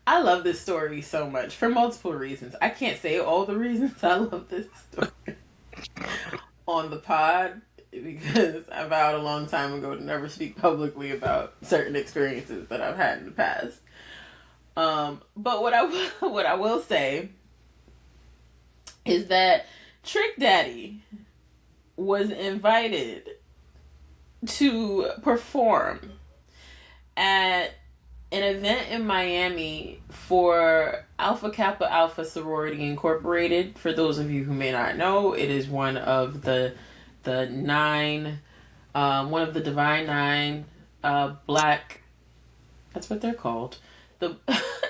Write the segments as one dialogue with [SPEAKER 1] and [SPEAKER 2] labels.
[SPEAKER 1] I love this story so much for multiple reasons. I can't say all the reasons I love this story on the pod because I vowed a long time ago to never speak publicly about certain experiences that I've had in the past. But what I will say is that Trick Daddy was invited to perform at an event in Miami for Alpha Kappa Alpha Sorority Incorporated. For those of you who may not know, it is the nine, one of the Divine Nine, black. That's what they're called. The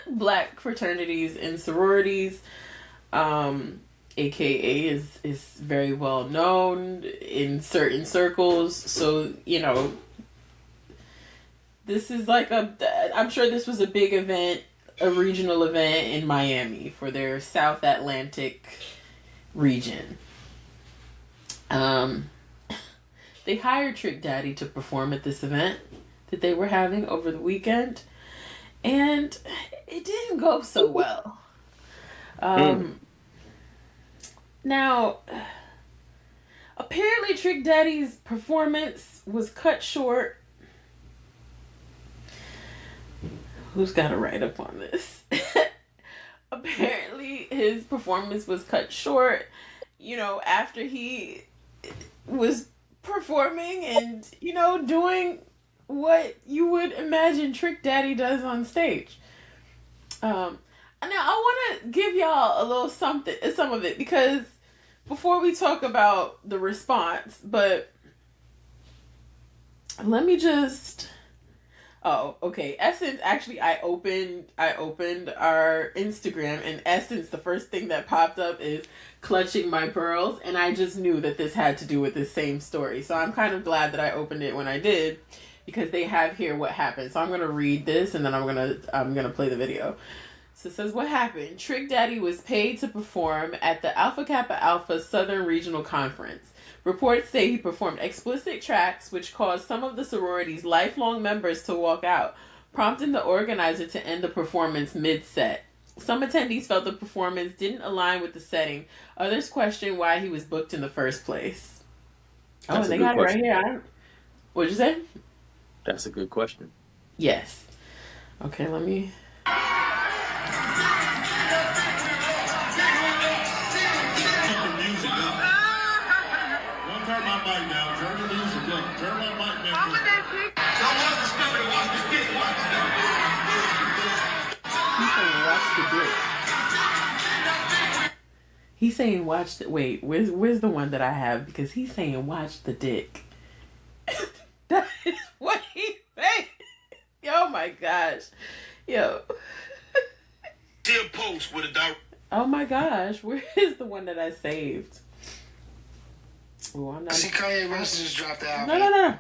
[SPEAKER 1] black fraternities and sororities. AKA is very well known in certain circles. So, this is I'm sure this was a big event, a regional event in Miami for their South Atlantic region. They hired Trick Daddy to perform at this event that they were having over the weekend, and it didn't go so well. Now, apparently Trick Daddy's performance was cut short. Who's got a write-up on this? Apparently his performance was cut short, after he was performing and, doing what you would imagine Trick Daddy does on stage. Now I want to give y'all a little some of it, because before we talk about the response, but let me just... Oh, okay. Essence, actually, I opened our Instagram, and Essence, the first thing that popped up is clutching my pearls, and I just knew that this had to do with this same story. So I'm kind of glad that I opened it when I did, because they have here what happened. So I'm gonna read this, and then I'm gonna play the video. So it says, what happened? Trick Daddy was paid to perform at the Alpha Kappa Alpha Southern Regional Conference. Reports say he performed explicit tracks which caused some of the sorority's lifelong members to walk out, prompting the organizer to end the performance mid-set. Some attendees felt the performance didn't align with the setting. Others questioned why he was booked in the first place.
[SPEAKER 2] That's
[SPEAKER 1] they got question. It right here. What'd you say?
[SPEAKER 2] That's a good question.
[SPEAKER 1] Yes. Okay, let me...
[SPEAKER 3] Turn my mic down. Turn the music down. Turn my mic down.
[SPEAKER 1] He's saying watch the dick. Wait, where's the one that I have? Because he's saying watch the dick. That is what he's saying. Oh my gosh. Yo.
[SPEAKER 3] Still post with a direct.
[SPEAKER 1] Oh my gosh. Where is the one that I saved?
[SPEAKER 4] Oh, I'm not. See, Kanye West just dropped the album.
[SPEAKER 1] No.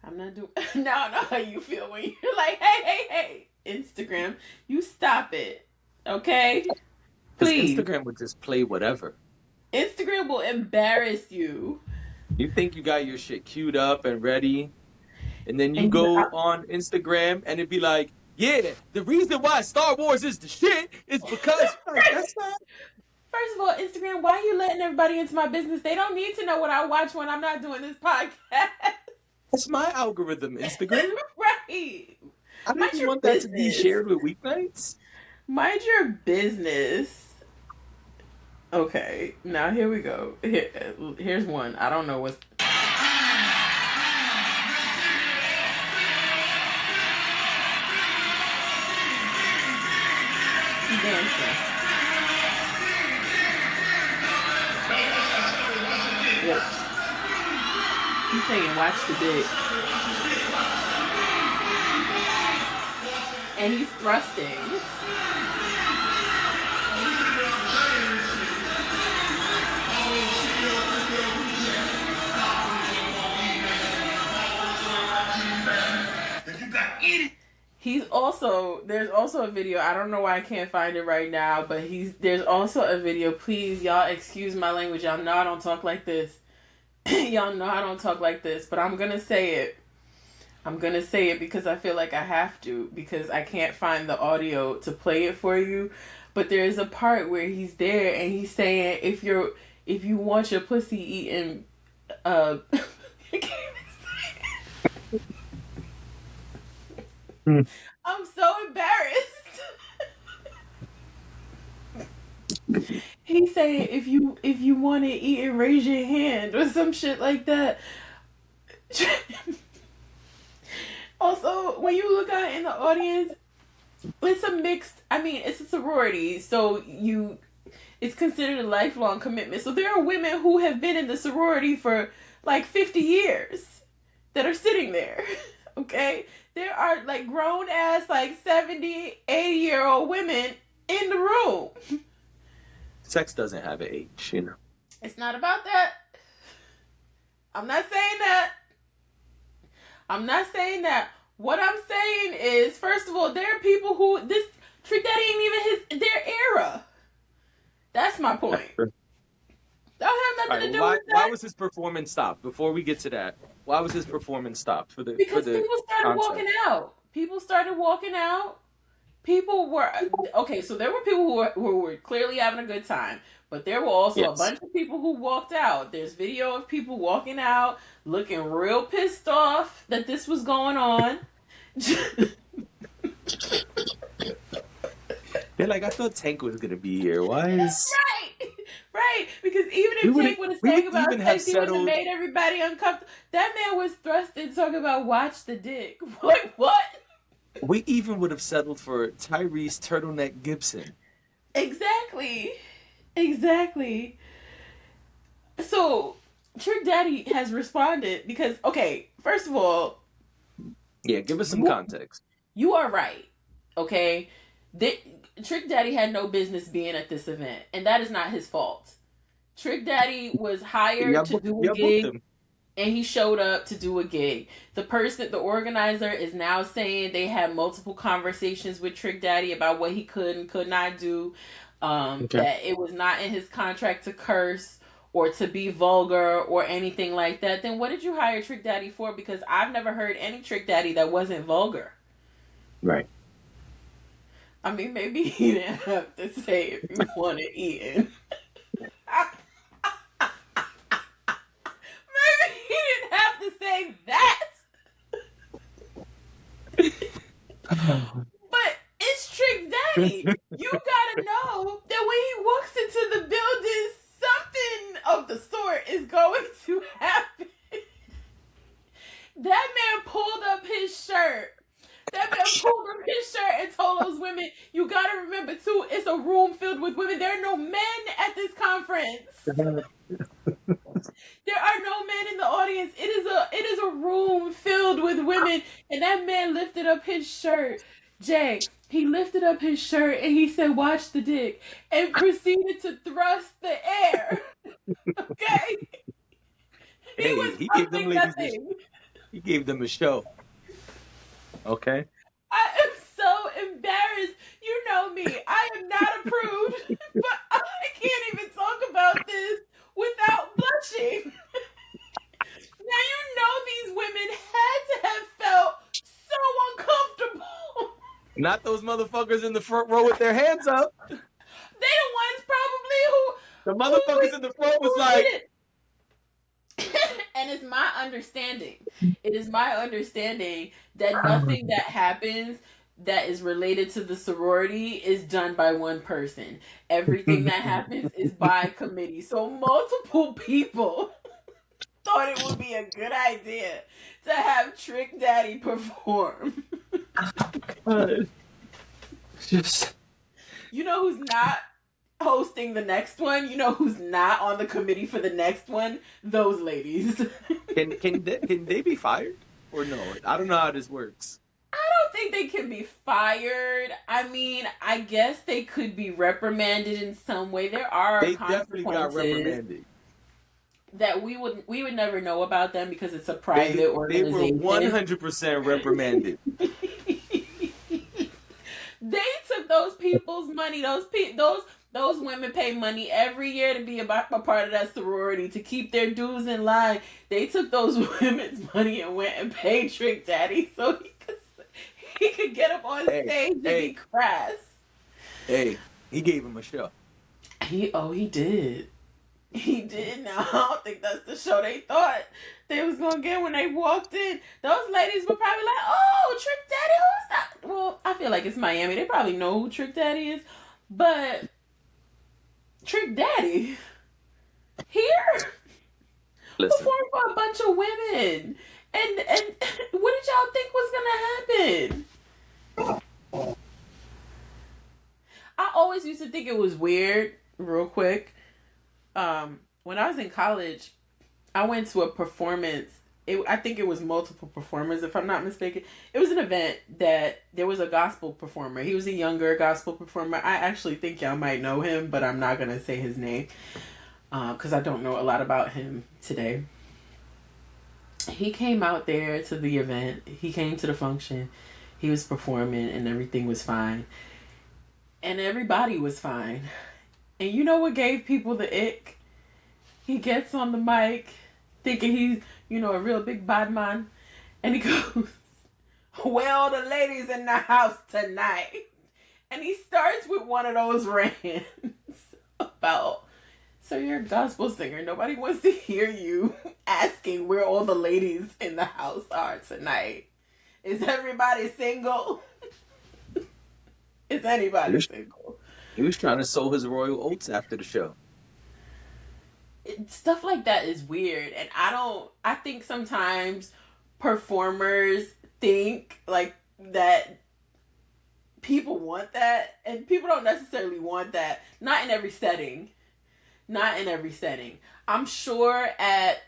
[SPEAKER 1] I'm not doing. No, I know how you feel when you're like, hey, Instagram, you stop it, okay? Please.
[SPEAKER 2] Instagram would just play whatever.
[SPEAKER 1] Instagram will embarrass you.
[SPEAKER 2] You think you got your shit queued up and ready, and then you go on Instagram and it'd be like, yeah, the reason why Star Wars is the shit is because that's not.
[SPEAKER 1] First of all, Instagram, why are you letting everybody into my business? They don't need to know what I watch when I'm not doing this podcast.
[SPEAKER 2] That's my algorithm, Instagram.
[SPEAKER 1] Right.
[SPEAKER 2] I don't want that to be shared with Weeknights.
[SPEAKER 1] Mind your business. Okay, now here we go. Here's one. I don't know what's... He's dancing. Yep. He's saying watch the dick. And he's thrusting. There's also a video, I don't know why I can't find it right now, but there's also a video, please, y'all excuse my language, y'all know I don't talk like this. Y'all know I don't talk like this, but I'm gonna say it. I'm going to say it because I feel like I have to, because I can't find the audio to play it for you. But there's a part where he's there and he's saying, if you want your pussy eaten, I can't even say it. I'm so embarrassed. He's saying, if you want it eaten, raise your hand or some shit like that. Also, when you look out in the audience, it's a mixed, it's a sorority, so it's considered a lifelong commitment. So there are women who have been in the sorority for like 50 years that are sitting there, okay? There are like grown ass, like 70, 80-year-old women in the room.
[SPEAKER 2] Sex doesn't have an age, you know.
[SPEAKER 1] It's not about that. I'm not saying that. What I'm saying is, first of all, there are people who Trick Daddy ain't even their era. That's my point. Don't have nothing to do with that.
[SPEAKER 2] Why was his performance stopped? Before we get to that, why was his performance stopped?
[SPEAKER 1] Because people started walking out. People were okay. So there were people who were clearly having a good time, but there were also a bunch of people who walked out. There's video of people walking out, looking real pissed off that this was going on.
[SPEAKER 2] They're like, I thought Tank was gonna be here. Why is
[SPEAKER 1] right? Because even if Tank would have sang about sex, he would have made everybody uncomfortable. That man was thrust in talking about watch the dick. What?
[SPEAKER 2] We even would have settled for Tyrese Turtleneck Gibson.
[SPEAKER 1] Exactly. So, Trick Daddy has responded because, okay, first of all...
[SPEAKER 2] Yeah, give us some context.
[SPEAKER 1] You are right, okay? Trick Daddy had no business being at this event, and that is not his fault. Trick Daddy was hired to do a gig, and he showed up to do a gig. The organizer is now saying they had multiple conversations with Trick Daddy about what he could and could not do. That it was not in his contract to curse or to be vulgar or anything like that. Then what did you hire Trick Daddy for? Because I've never heard any Trick Daddy that wasn't vulgar.
[SPEAKER 2] Right.
[SPEAKER 1] I mean, maybe he didn't have to say if you want to eat it. Maybe he didn't have to say that. But it's Trick Daddy. You gotta know that when he walks into the building, something of the sort is going to happen. That man pulled up his shirt. And told those women, you gotta remember too, it's a room filled with women. There are no men at this conference. There are no men in the audience. It is a room filled with women. And that man lifted up his shirt. Jay, he lifted up his shirt and he said, watch the dick. And proceeded to thrust the air. Okay?
[SPEAKER 2] He gave them a show. Okay?
[SPEAKER 1] I am so embarrassed. You know me. I am not approved. But I can't even talk about this without blushing. Now you know these women had to have felt so uncomfortable.
[SPEAKER 2] Not those motherfuckers in the front row with their hands up.
[SPEAKER 1] They the ones probably who...
[SPEAKER 2] The motherfuckers in the front was like...
[SPEAKER 1] And it is my understanding that nothing that happens that is related to the sorority is done by one person. Everything that happens is by committee. So multiple people thought it would be a good idea to have Trick Daddy perform. You know who's not hosting the next one? You know who's not on the committee for the next one? Those ladies.
[SPEAKER 2] Can they be fired or no? I don't know how this works.
[SPEAKER 1] I don't think they can be fired. I mean, I guess they could be reprimanded in some way. There are
[SPEAKER 2] definitely got reprimanded.
[SPEAKER 1] That we would never know about them because it's a private organization.
[SPEAKER 2] They were 100% reprimanded. They
[SPEAKER 1] took those people's money. Those Those women pay money every year to be a part of that sorority to keep their dues in line. They took those women's money and went and paid Trick Daddy so he could get up on stage and be crass.
[SPEAKER 2] Hey, he gave him a show.
[SPEAKER 1] He did. He did. Now I don't think that's the show they thought they was gonna get when they walked in. Those ladies were probably like, "Oh, Trick Daddy, who's that?" Well, I feel like it's Miami. They probably know who Trick Daddy is, but Trick Daddy here performed for a bunch of women, and what did y'all think was gonna happen? I always used to think it was weird. Real quick, when I was in college, I went to a performance. I think it was multiple performers, if I'm not mistaken. It was an event that there was a gospel performer. He was a younger gospel performer. I actually think y'all might know him, but I'm not going to say his name because I don't know a lot about him today. He came out there to the event. He came to the function. He was performing and everything was fine. And everybody was fine. And you know what gave people the ick? He gets on the mic thinking he's, a real big bad man. And he goes, "Well, the ladies in the house tonight." And he starts with one of those rants about, "So you're a gospel singer. Nobody wants to hear you asking where all the ladies in the house are tonight. Is everybody single?" Is anybody single?
[SPEAKER 2] He was trying to sow his royal oats after the show.
[SPEAKER 1] Stuff like that is weird, and I think sometimes performers think like that people want that, and people don't necessarily want that. Not in every setting. I'm sure at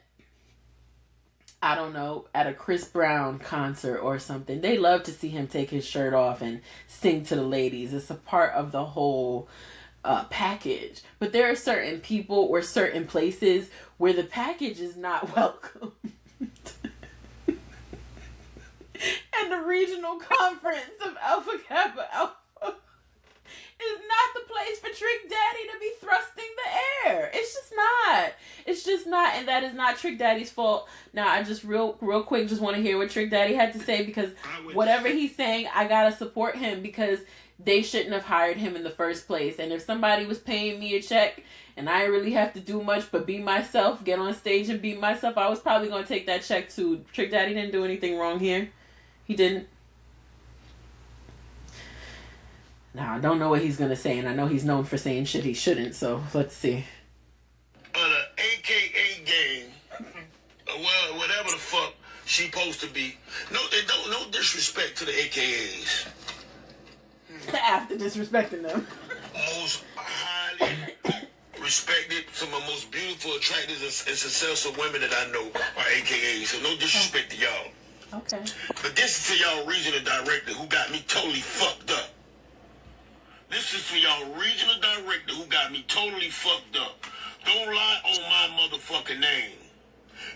[SPEAKER 1] a Chris Brown concert or something, they love to see him take his shirt off and sing to the ladies. It's a part of the whole package. But there are certain people or certain places where the package is not welcome. And the regional conference of Alpha Kappa Alpha is not the place for Trick Daddy to be thrusting the air. It's just not, and that is not Trick Daddy's fault. Now, I just real quick just want to hear what Trick Daddy had to say, because whatever he's saying, I gotta support him, because they shouldn't have hired him in the first place. And if somebody was paying me a check and I really have to do much but be myself, get on stage and be myself, I was probably going to take that check too. Trick Daddy didn't do anything wrong here. He didn't. Now, I don't know what he's going to say, and I know he's known for saying shit he shouldn't, so let's see.
[SPEAKER 3] The AKA game, well, whatever the fuck she supposed to be. No disrespect to the AKAs.
[SPEAKER 1] After disrespecting them.
[SPEAKER 3] Most highly respected, some of the most beautiful, attractive, and successful women that I know are AKAs. So no disrespect to y'all.
[SPEAKER 1] Okay.
[SPEAKER 3] But this is to y'all regional director who got me totally fucked up. This is to y'all regional director who got me totally fucked up. Don't lie on my motherfucking name.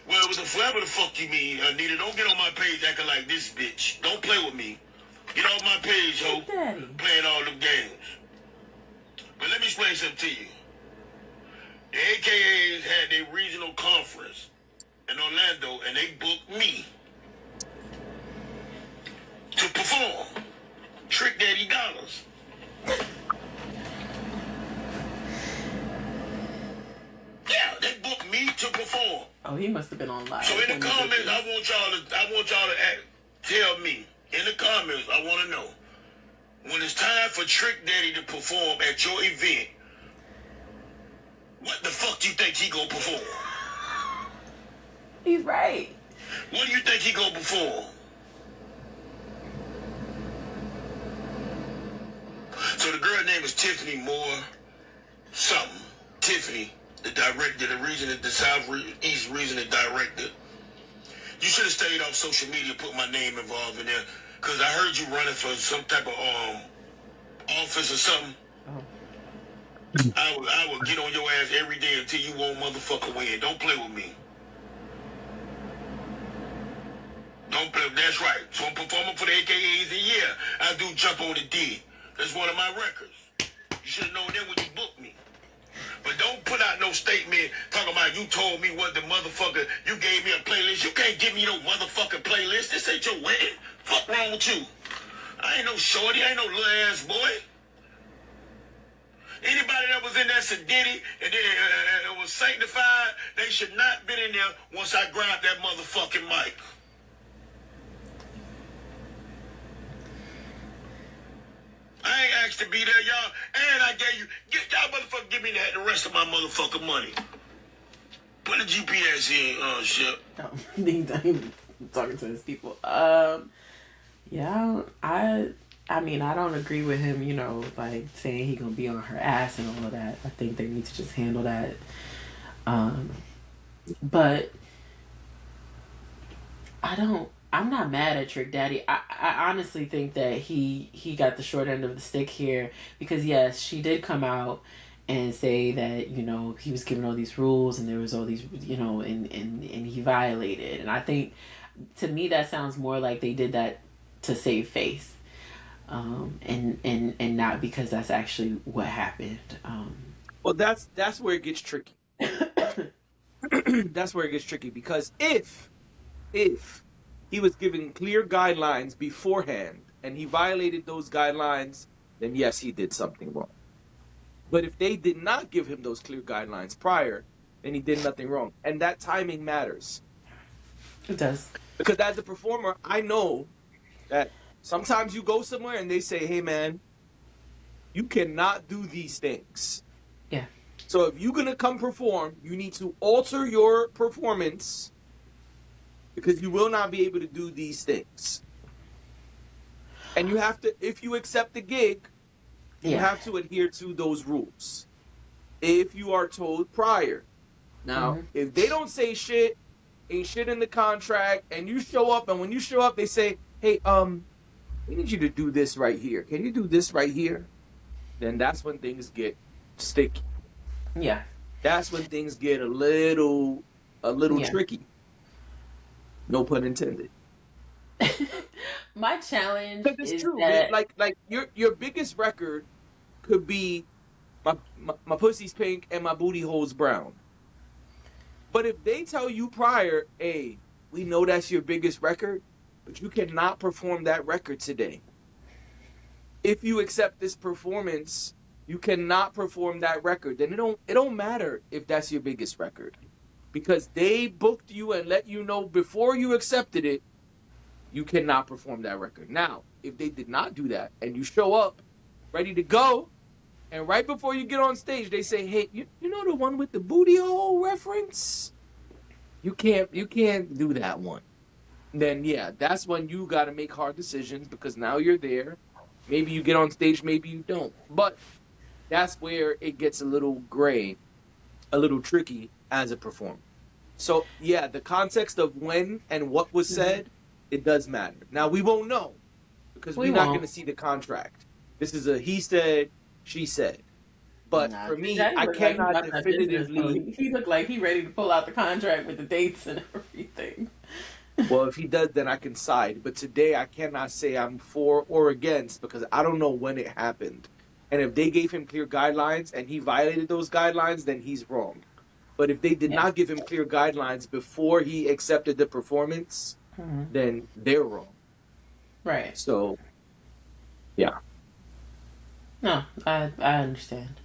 [SPEAKER 3] Well, whatever the fuck you mean, Anita, don't get on my page acting like this bitch. Don't play with me. Get off my page, ho. Playing all them games. But let me explain something to you. The AKAs had their regional conference in Orlando, and they booked me to perform. Trick Daddy dollars. Yeah, they booked me to perform.
[SPEAKER 1] Oh, he must have been on live.
[SPEAKER 3] So in the comments, I want y'all to tell me. In the comments, I want to know, when it's time for Trick Daddy to perform at your event, what the fuck do you think he gonna perform?
[SPEAKER 1] He's right.
[SPEAKER 3] What do you think he gonna perform? So the girl name is Tiffany Moore something. Tiffany, the director, the Southeast regional director. You should have stayed off social media, put my name involved in there, because I heard you running for some type of office or something. Oh. I will get on your ass every day until you won't motherfucker win. Don't play with me. Don't play. That's right. So I'm performing for the AKAs, and yeah, I do jump on the D. That's one of my records. You should have known that when you booked me. But don't put out no statement talking about you told me what the motherfucker, you gave me a playlist. You can't give me no motherfucking playlist. This ain't your wedding. Fuck wrong with you? I ain't no shorty. I ain't no little ass boy. Anybody that was in that sedity and was sanctified, they should not been in there once I grabbed that motherfucking mic. I ain't asked to be there, y'all. And I gave you, y'all motherfucker give me the rest of my motherfucking money. Put a GPS in, shit.
[SPEAKER 1] No, he's talking to his people. Yeah, I mean, I don't agree with him, you know, like saying he gonna be on her ass and all of that. I think they need to just handle that. But I'm not mad at Trick Daddy. I honestly think that he got the short end of the stick here because yes, she did come out and say that, you know, he was given all these rules and there was all these, you know, and he violated. And I think to me that sounds more like they did that to save face. And not because that's actually what happened.
[SPEAKER 2] Well, that's where it gets tricky. That's where it gets tricky because if he was given clear guidelines beforehand and he violated those guidelines, then yes, he did something wrong. But if they did not give him those clear guidelines prior, then he did nothing wrong. And that timing matters.
[SPEAKER 1] It does.
[SPEAKER 2] Because as a performer, I know that sometimes you go somewhere and they say, hey, man, you cannot do these things.
[SPEAKER 1] Yeah.
[SPEAKER 2] So if you're going to come perform, you need to alter your performance because you will not be able to do these things. And you have to, if you accept the gig, you have to adhere to those rules. If you are told prior. Now, if they don't say shit, ain't shit in the contract, and you show up, and when you show up, they say, hey, we need you to do this right here. Can you do this right here? Then that's when things get sticky.
[SPEAKER 1] Yeah.
[SPEAKER 2] That's when things get a little tricky. No pun intended.
[SPEAKER 1] My challenge is
[SPEAKER 2] true.
[SPEAKER 1] that
[SPEAKER 2] Like your biggest record could be my pussy's pink and my booty hole's brown. But if they tell you prior, hey, we know that's your biggest record, but you cannot perform that record today. If you accept this performance, you cannot perform that record. Then it don't matter if that's your biggest record. Because they booked you and let you know before you accepted it, you cannot perform that record. Now, if they did not do that and you show up ready to go, and right before you get on stage, they say, hey, you know the one with the booty hole reference? You can't do that one. Then, yeah, that's when you got to make hard decisions because now you're there. Maybe you get on stage, maybe you don't. But that's where it gets a little gray, a little tricky as a performer. So, yeah, the context of when and what was said, it does matter. Now, we won't know because we're not going to see the contract. This is a he said, she said. But for me, I cannot definitively...
[SPEAKER 1] He looked like he ready to pull out the contract with the dates and everything.
[SPEAKER 2] Well, if he does, then I can side. But today, I cannot say I'm for or against because I don't know when it happened. And if they gave him clear guidelines and he violated those guidelines, then he's wrong. But if they did not give him clear guidelines before he accepted the performance, then they're wrong.
[SPEAKER 1] Right.
[SPEAKER 2] So, yeah.
[SPEAKER 1] No, I understand.